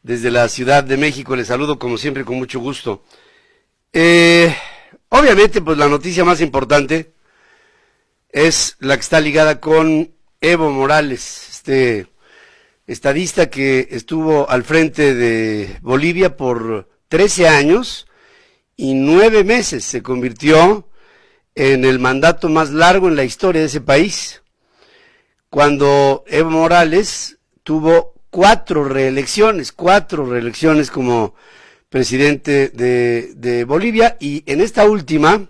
desde la Ciudad de México. Les saludo como siempre con mucho gusto. Obviamente, pues la noticia más importante es la que está ligada con Evo Morales, este estadista que estuvo al frente de Bolivia por 13 años y 9 meses. Se convirtió en el mandato más largo en la historia de ese país, cuando Evo Morales tuvo 4 reelecciones como presidente de Bolivia, y en esta última,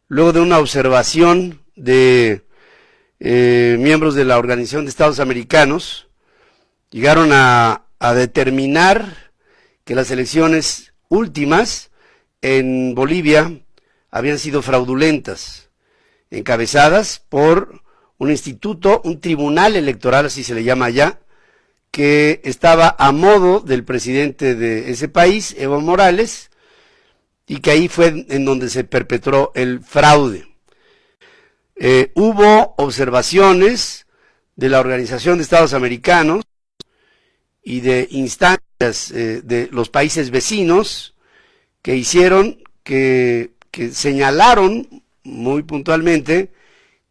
luego de una observación de miembros de la Organización de Estados Americanos, llegaron a determinar que las elecciones últimas en Bolivia habían sido fraudulentas, encabezadas por un instituto, un tribunal electoral, así se le llama allá, que estaba a modo del presidente de ese país, Evo Morales, y que ahí fue en donde se perpetró el fraude. Hubo observaciones de la Organización de Estados Americanos y de instancias de los países vecinos que hicieron, que señalaron muy puntualmente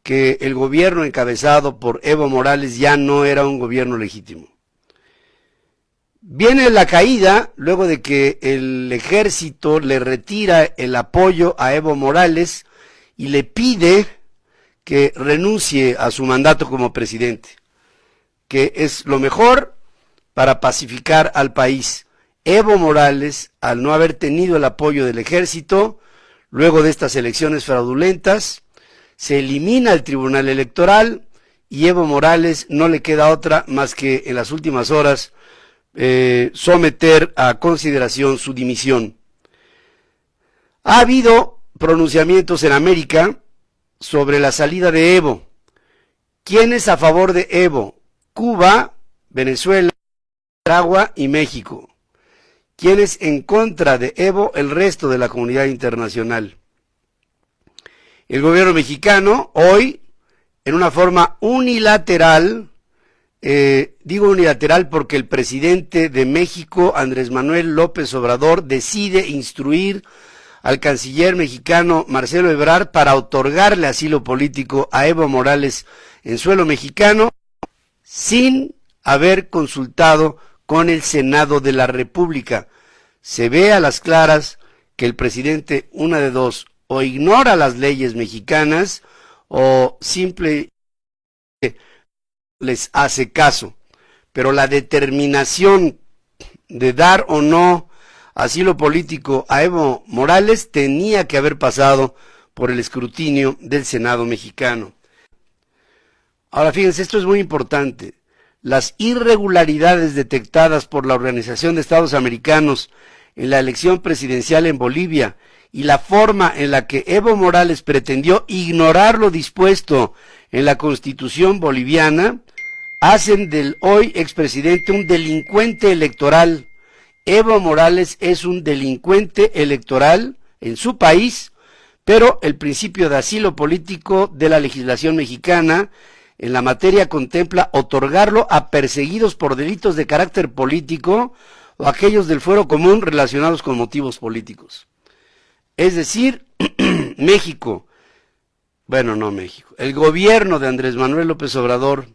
que el gobierno encabezado por Evo Morales ya no era un gobierno legítimo. Viene la caída luego de que el ejército le retira el apoyo a Evo Morales y le pide que renuncie a su mandato como presidente, que es lo mejor para pacificar al país. Evo Morales, al no haber tenido el apoyo del ejército, luego de estas elecciones fraudulentas, se elimina el Tribunal Electoral y Evo Morales no le queda otra más que en las últimas horas someter a consideración su dimisión. Ha habido pronunciamientos en América sobre la salida de Evo. ¿Quién es a favor de Evo? Cuba, Venezuela, Nicaragua y México. ¿Quién es en contra de Evo? El resto de la comunidad internacional. El gobierno mexicano hoy, en una forma unilateral, digo unilateral porque el presidente de México, Andrés Manuel López Obrador, decide instruir al canciller mexicano Marcelo Ebrard para otorgarle asilo político a Evo Morales en suelo mexicano sin haber consultado con el Senado de la República. Se ve a las claras que el presidente, una de dos, o ignora las leyes mexicanas o simplemente les hace caso. Pero la determinación de dar o no asilo político a Evo Morales tenía que haber pasado por el escrutinio del Senado mexicano. Ahora fíjense, esto es muy importante. Las irregularidades detectadas por la Organización de Estados Americanos en la elección presidencial en Bolivia y la forma en la que Evo Morales pretendió ignorar lo dispuesto en la Constitución boliviana hacen del hoy expresidente un delincuente electoral. Evo Morales es un delincuente electoral en su país, pero el principio de asilo político de la legislación mexicana en la materia contempla otorgarlo a perseguidos por delitos de carácter político o aquellos del fuero común relacionados con motivos políticos. Es decir, el gobierno de Andrés Manuel López Obrador,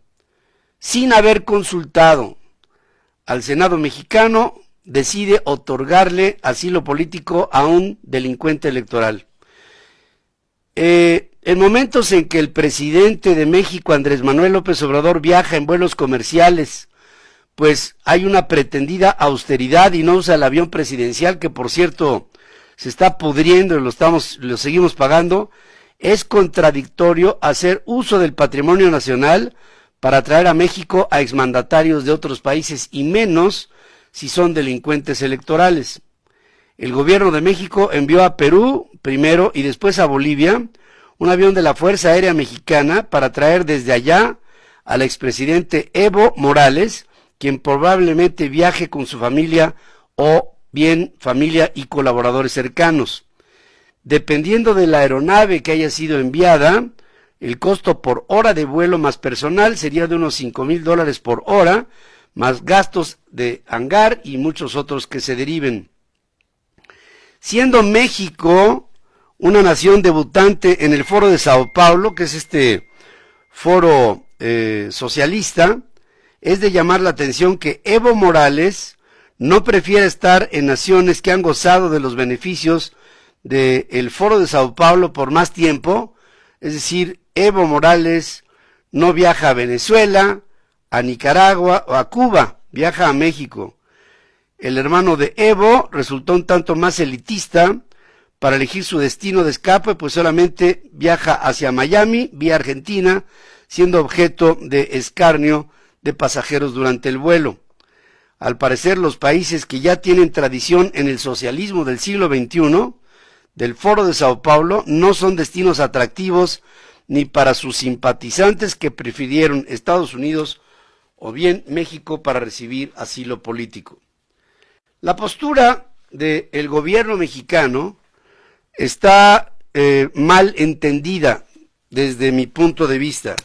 sin haber consultado al Senado mexicano, decide otorgarle asilo político a un delincuente electoral. En momentos en que el presidente de México, Andrés Manuel López Obrador, viaja en vuelos comerciales, pues hay una pretendida austeridad y no usa el avión presidencial, que por cierto se está pudriendo y lo seguimos pagando. Es contradictorio hacer uso del patrimonio nacional para traer a México a exmandatarios de otros países, y menos si son delincuentes electorales. El gobierno de México envió a Perú primero y después a Bolivia un avión de la Fuerza Aérea Mexicana para traer desde allá al expresidente Evo Morales, quien probablemente viaje con su familia o bien familia y colaboradores cercanos. Dependiendo de la aeronave que haya sido enviada, el costo por hora de vuelo más personal sería de unos $5,000 por hora, más gastos de Angar y muchos otros que se deriven. Siendo México una nación debutante en el Foro de Sao Paulo, que es este foro socialista, es de llamar la atención que Evo Morales no prefiere estar en naciones que han gozado de los beneficios del Foro de Sao Paulo por más tiempo. Es decir, Evo Morales no viaja a Venezuela, a Nicaragua o a Cuba, viaja a México. El hermano de Evo resultó un tanto más elitista para elegir su destino de escape, pues solamente viaja hacia Miami, vía Argentina, siendo objeto de escarnio de pasajeros durante el vuelo. Al parecer, los países que ya tienen tradición en el socialismo del siglo XXI, del Foro de Sao Paulo, no son destinos atractivos ni para sus simpatizantes que prefirieron Estados Unidos o bien México para recibir asilo político. La postura del gobierno mexicano está mal entendida desde mi punto de vista,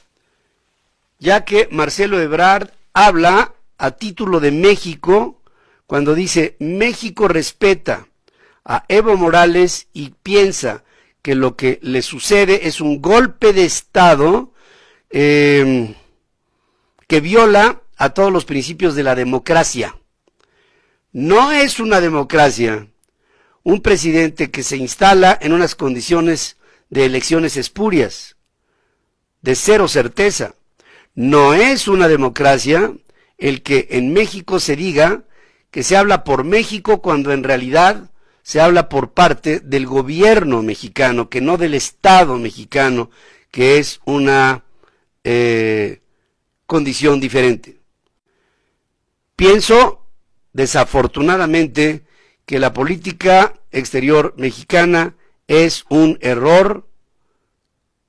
ya que Marcelo Ebrard habla a título de México cuando dice México respeta a Evo Morales y piensa que lo que le sucede es un golpe de Estado que viola a todos los principios de la democracia. No es una democracia un presidente que se instala en unas condiciones de elecciones espurias, de cero certeza. No es una democracia el que en México se diga que se habla por México cuando en realidad se habla por parte del gobierno mexicano, que no del Estado mexicano, que es una condición diferente. Pienso, desafortunadamente, que la política exterior mexicana es un error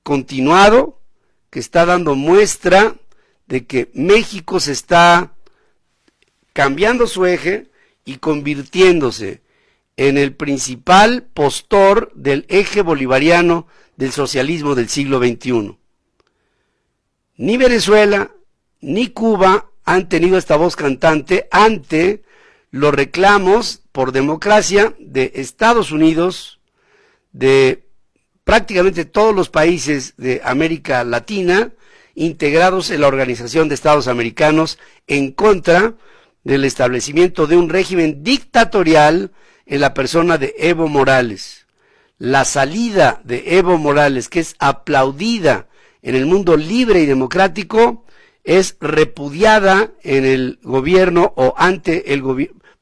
continuado que está dando muestra de que México se está cambiando su eje y convirtiéndose en el principal postor del eje bolivariano del socialismo del siglo XXI. Ni Venezuela ni Cuba han tenido esta voz cantante ante los reclamos por democracia de Estados Unidos, de prácticamente todos los países de América Latina integrados en la Organización de Estados Americanos en contra del establecimiento de un régimen dictatorial en la persona de Evo Morales. La salida de Evo Morales, que es aplaudida en el mundo libre y democrático, es repudiada en el gobierno o ante el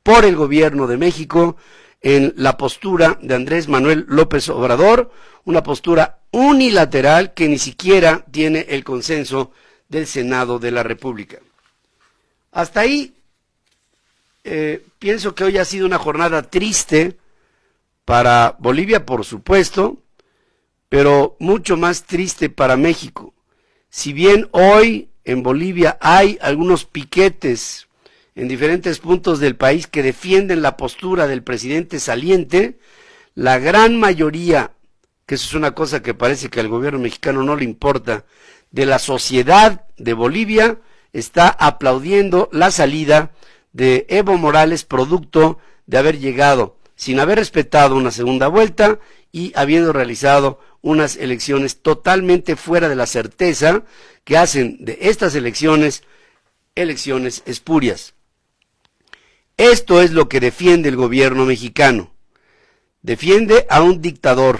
por el gobierno de México en la postura de Andrés Manuel López Obrador, una postura unilateral que ni siquiera tiene el consenso del Senado de la República. Hasta ahí pienso que hoy ha sido una jornada triste para Bolivia, por supuesto, pero mucho más triste para México. Si bien hoy en Bolivia hay algunos piquetes en diferentes puntos del país que defienden la postura del presidente saliente, la gran mayoría, que eso es una cosa que parece que al gobierno mexicano no le importa, de la sociedad de Bolivia está aplaudiendo la salida de Evo Morales, producto de haber llegado sin haber respetado una segunda vuelta y habiendo realizado unas elecciones totalmente fuera de la certeza que hacen de estas elecciones espurias. Esto es lo que defiende el gobierno mexicano. Defiende a un dictador.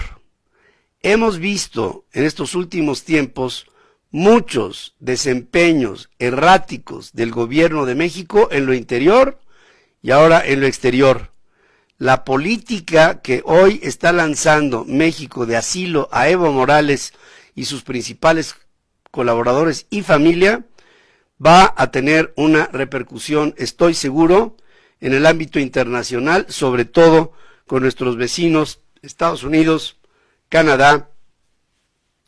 Hemos visto en estos últimos tiempos muchos desempeños erráticos del gobierno de México en lo interior y ahora en lo exterior. La política que hoy está lanzando México de asilo a Evo Morales y sus principales colaboradores y familia va a tener una repercusión, estoy seguro, en el ámbito internacional, sobre todo con nuestros vecinos, Estados Unidos, Canadá,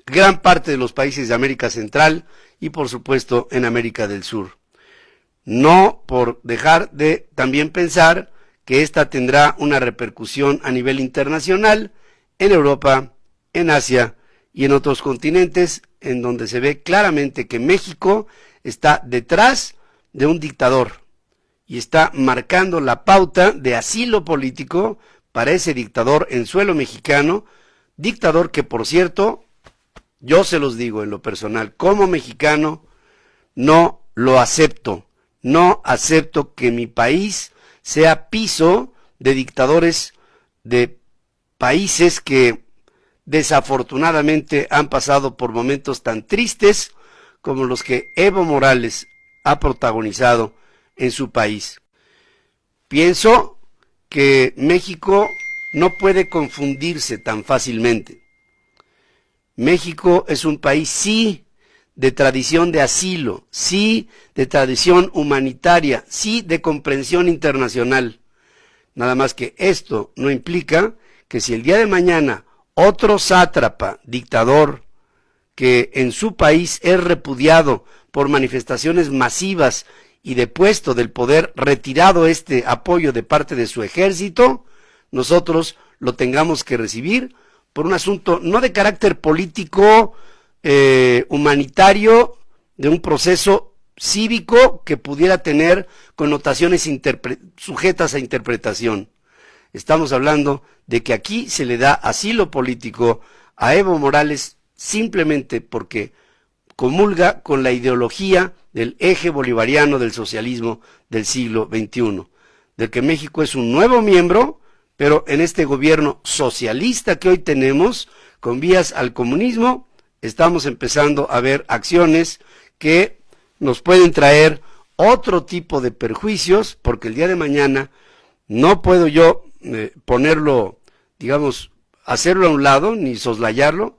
gran parte de los países de América Central y por supuesto en América del Sur. No por dejar de también pensar que esta tendrá una repercusión a nivel internacional en Europa, en Asia y en otros continentes en donde se ve claramente que México está detrás de un dictador y está marcando la pauta de asilo político para ese dictador en suelo mexicano, dictador que, por cierto, yo se los digo en lo personal, como mexicano, no lo acepto. No acepto que mi país sea piso de dictadores de países que desafortunadamente han pasado por momentos tan tristes como los que Evo Morales ha protagonizado en su país. Pienso que México no puede confundirse tan fácilmente. México es un país, sí, de tradición de asilo, sí, de tradición humanitaria, sí, de comprensión internacional. Nada más que esto no implica que si el día de mañana otro sátrapa, dictador, que en su país es repudiado por manifestaciones masivas y depuesto del poder, retirado este apoyo de parte de su ejército, nosotros lo tengamos que recibir por un asunto no de carácter político, humanitario, de un proceso cívico que pudiera tener connotaciones sujetas a interpretación. Estamos hablando de que aquí se le da asilo político a Evo Morales simplemente porque comulga con la ideología del eje bolivariano del socialismo del siglo XXI, del que México es un nuevo miembro, pero en este gobierno socialista que hoy tenemos, con vías al comunismo, estamos empezando a ver acciones que nos pueden traer otro tipo de perjuicios, porque el día de mañana no puedo yo ponerlo, digamos, hacerlo a un lado, ni soslayarlo.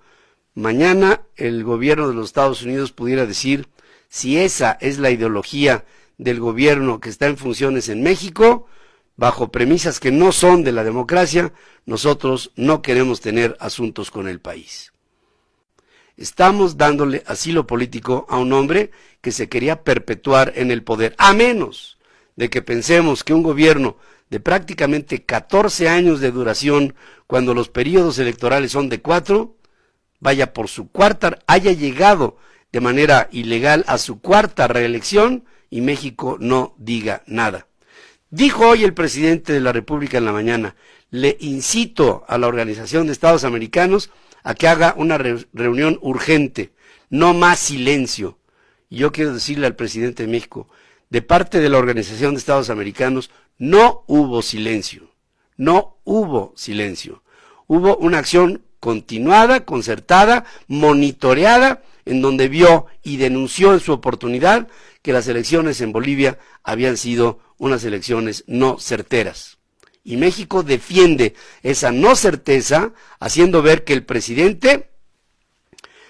Mañana el gobierno de los Estados Unidos pudiera decir, si esa es la ideología del gobierno que está en funciones en México, bajo premisas que no son de la democracia, nosotros no queremos tener asuntos con el país. Estamos dándole asilo político a un hombre que se quería perpetuar en el poder, a menos de que pensemos que un gobierno de prácticamente 14 años de duración, cuando los periodos electorales son de 4, vaya por su haya llegado de manera ilegal a su cuarta reelección y México no diga nada. Dijo hoy el presidente de la República en la mañana, le incito a la Organización de Estados Americanos a que haga una reunión urgente, no más silencio. Y yo quiero decirle al presidente de México, de parte de la Organización de Estados Americanos, no hubo silencio, no hubo silencio. Hubo una acción continuada, concertada, monitoreada, en donde vio y denunció en su oportunidad que las elecciones en Bolivia habían sido unas elecciones no certeras. Y México defiende esa no certeza, haciendo ver que el presidente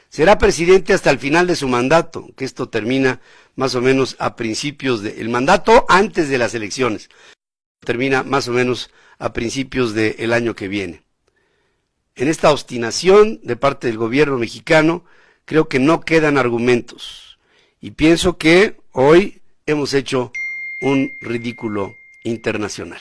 será presidente hasta el final de su mandato, que esto termina más o menos a principios del mandato antes de las elecciones, termina más o menos a principios del año que viene. En esta obstinación de parte del gobierno mexicano, creo que no quedan argumentos. Y pienso que hoy hemos hecho un ridículo internacional.